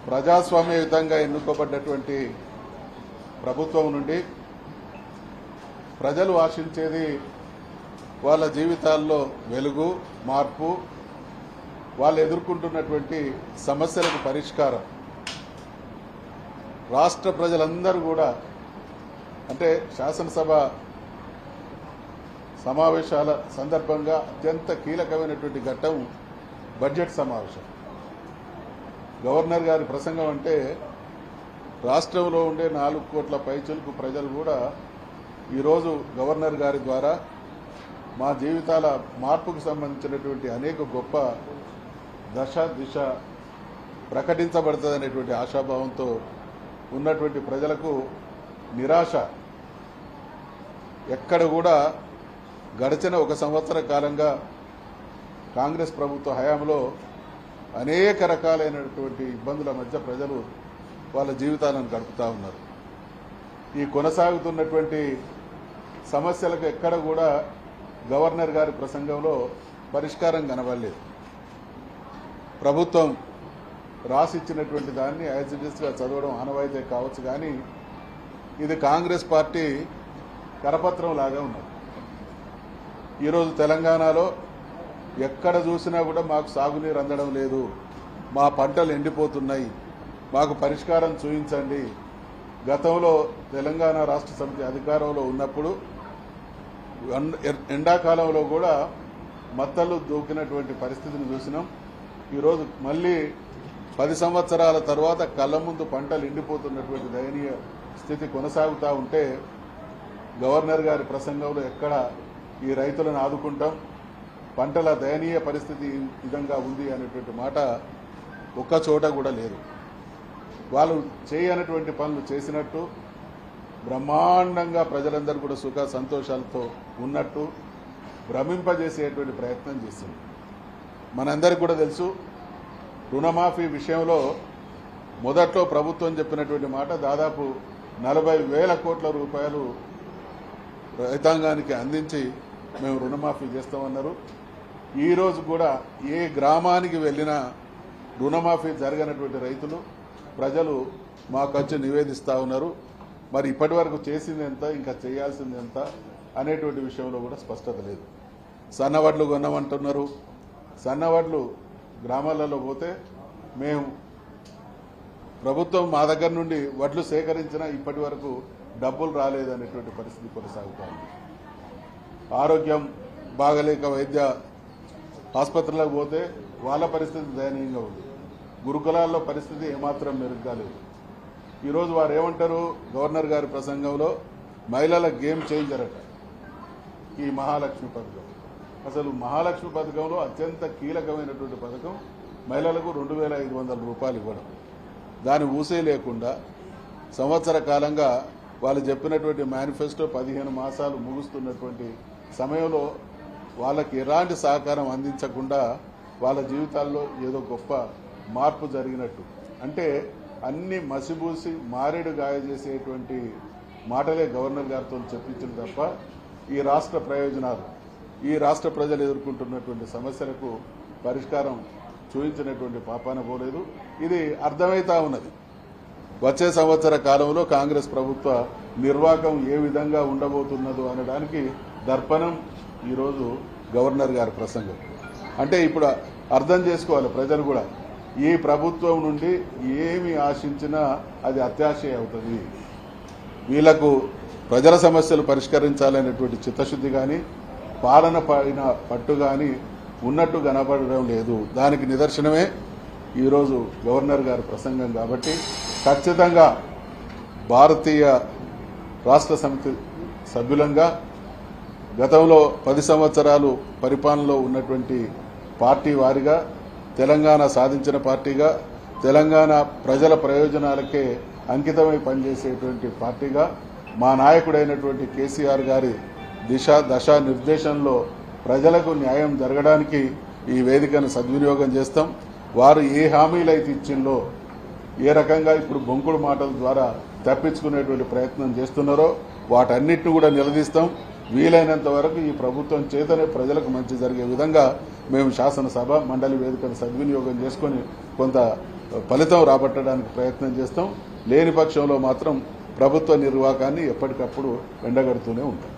ప్రజాస్వామ్యయుతంగా ఎన్నుకోబడ్డటువంటి ప్రభుత్వం నుండి ప్రజలు ఆశించేది వాళ్ళ జీవితాల్లో వెలుగు, మార్పు, వాళ్ళు ఎదుర్కొంటున్నటువంటి సమస్యలకు పరిష్కారం. రాష్ట్ర ప్రజలందరూ కూడా అంటే శాసనసభ సమావేశాల సందర్భంగా అత్యంత కీలకమైనటువంటి ఘట్టం బడ్జెట్ సమావేశం. గవర్నర్ గారి ప్రసంగం అంటే రాష్ట్రంలో ఉండే 4 కోట్ల పైచులకు ప్రజలు కూడా ఈరోజు గవర్నర్ గారి ద్వారా మా జీవితాల మార్పుకు సంబంధించినటువంటి అనేక గొప్ప దశ దిశ ప్రకటించబడుతుందనేటువంటి ఆశాభావంతో ఉన్నటువంటి ప్రజలకు నిరాశ ఎక్కడ కూడా గడిచిన 1 సంవత్సర కాలంగా కాంగ్రెస్ ప్రభుత్వ హయాంలో అనేక రకాలైనటువంటి ఇబ్బందుల మధ్య ప్రజలు వాళ్ళ జీవితాలను గడుపుతూ ఉన్నారు. ఈ కొనసాగుతున్నటువంటి సమస్యలకు ఎక్కడ కూడా గవర్నర్ గారి ప్రసంగంలో పరిష్కారం కనబడలేదు. ప్రభుత్వం రాసిచ్చినటువంటి దాన్ని యాజ్ ఇట్ ఈస్గా చదవడం ఆనవాయితీ కావచ్చు, కానీ ఇది కాంగ్రెస్ పార్టీ కరపత్రం లాగా ఉన్నది. ఈరోజు తెలంగాణలో ఎక్కడ చూసినా కూడా మాకు సాగునీరు అందడం లేదు, మా పంటలు ఎండిపోతున్నాయి, మాకు పరిష్కారం చూపించండి. గతంలో తెలంగాణ రాష్ట్ర సమితి అధికారంలో ఉన్నప్పుడు ఎండాకాలంలో కూడా మత్తలు దూకినటువంటి పరిస్థితిని చూసినాం. ఈరోజు మళ్ళీ 10 సంవత్సరాల తర్వాత కళ్ళ ముందు పంటలు ఎండిపోతున్నటువంటి దయనీయ స్థితి కొనసాగుతూ ఉంటే గవర్నర్ గారి ప్రసంగంలో ఎక్కడ ఈ రైతులను ఆదుకుంటాం, పంటల దయనీయ పరిస్థితి ఈ విధంగా ఉంది అనేటువంటి మాట ఒక్క చోట కూడా లేదు. వాళ్ళు చేయనటువంటి పనులు చేసినట్టు, బ్రహ్మాండంగా ప్రజలందరూ కూడా సుఖ సంతోషాలతో ఉన్నట్టు భ్రమింపజేసేటువంటి ప్రయత్నం చేసింది. మనందరికీ కూడా తెలుసు, రుణమాఫీ విషయంలో మొదట్లో ప్రభుత్వం చెప్పినటువంటి మాట దాదాపు 40,000 కోట్ల రూపాయలు రైతాంగానికి అందించి మేము రుణమాఫీ చేస్తామన్నారు. ఈరోజు కూడా ఏ గ్రామానికి వెళ్ళినా రుణమాఫీ జరగనటువంటి రైతులు ప్రజలు మాకు వచ్చి నివేదిస్తూ ఉన్నారు. మరి ఇప్పటి వరకు చేసింది ఎంత, ఇంకా చేయాల్సింది ఎంత అనేటువంటి విషయంలో కూడా స్పష్టత లేదు. సన్నవడ్లు కొన్నామంటున్నారు. సన్నవడ్లు గ్రామాలలో పోతే మేము ప్రభుత్వం మా దగ్గర నుండి వడ్లు సేకరించినా ఇప్పటి వరకు డబ్బులు రాలేదనేటువంటి పరిస్థితి కొనసాగుతోంది. ఆరోగ్యం బాగలేక వైద్య ఆసుపత్రులకు పోతే వాళ్ళ పరిస్థితి దయనీయంగా ఉంది. గురుకులాల్లో పరిస్థితి ఏమాత్రం మెరుగ్గా లేదు. ఈరోజు వారు ఏమంటారు, గవర్నర్ గారి ప్రసంగంలో మహిళల గేమ్ చేంజర్ అట ఈ మహాలక్ష్మి పథకం. అసలు మహాలక్ష్మి పథకంలో అత్యంత కీలకమైనటువంటి పథకం మహిళలకు 2,500 రూపాయలు ఇవ్వడం. దాని ఊసే లేకుండా సంవత్సర కాలంగా వాళ్ళు చెప్పినటువంటి మేనిఫెస్టో 15 మాసాలు ముగుస్తున్నటువంటి సమయంలో వాళ్ళకి ఎలాంటి సహకారం అందించకుండా వాళ్ళ జీవితాల్లో ఏదో గొప్ప మార్పు జరిగినట్టు, అంటే అన్ని మసిబూసి మారేడు గాయ చేసేటువంటి మాటలే గవర్నర్ గారితో చెప్పించిన తప్ప ఈ రాష్ట్ర ప్రయోజనాలు, ఈ రాష్ట్ర ప్రజలు ఎదుర్కొంటున్నటువంటి సమస్యలకు పరిష్కారం చూపించినటువంటి పాపాన పోలేదు. ఇది అర్థమవుతా ఉన్నది. వచ్చే సంవత్సర కాలంలో కాంగ్రెస్ ప్రభుత్వ నిర్వాహకం ఏ విధంగా ఉండబోతున్నదో అనడానికి దర్పణం ఈరోజు గవర్నర్ గారి ప్రసంగం. అంటే ఇప్పుడు అర్థం చేసుకోవాలి ప్రజలు కూడా, ఈ ప్రభుత్వం నుండి ఏమి ఆశించినా అది అత్యాశయ అవుతుంది. వీళ్లకు ప్రజల సమస్యలు పరిష్కరించాలనేటువంటి చిత్తశుద్ధి కానీ పాలన పైన పట్టు కానీ ఉన్నట్టు కనబడడం లేదు. దానికి నిదర్శనమే ఈరోజు గవర్నర్ గారి ప్రసంగం. కాబట్టి ఖచ్చితంగా భారతీయ రాష్ట్ర సమితి సభ్యులంగా గతంలో 10 సంవత్సరాలు పరిపాలనలో ఉన్నటువంటి పార్టీ వారిగా, తెలంగాణ సాధించిన పార్టీగా, తెలంగాణ ప్రజల ప్రయోజనాలకే అంకితమై పనిచేసేటువంటి పార్టీగా మా నాయకుడైనటువంటి కేసీఆర్ గారి దశ నిర్దేశంలో ప్రజలకు న్యాయం జరగడానికి ఈ వేదికను సద్వినియోగం చేస్తాం. వారు ఏ హామీలైతే ఇచ్చిందో, ఏ రకంగా ఇప్పుడు బొంకుడు మాటల ద్వారా తప్పించుకునేటువంటి ప్రయత్నం చేస్తున్నారో వాటన్నిటిని కూడా నిలదీస్తాం. వీలైనంత వరకు ఈ ప్రభుత్వం చేతనే ప్రజలకు మంచి జరిగే విధంగా మేము శాసనసభ మండలి వేదికను సద్వినియోగం చేసుకొని కొంత ఫలితం రాబట్టడానికి ప్రయత్నం చేస్తాం. లేని పక్షంలో మాత్రం ప్రభుత్వ నిర్వాహకాన్ని ఎప్పటికప్పుడు ఎండగడుతూనే ఉంటాం.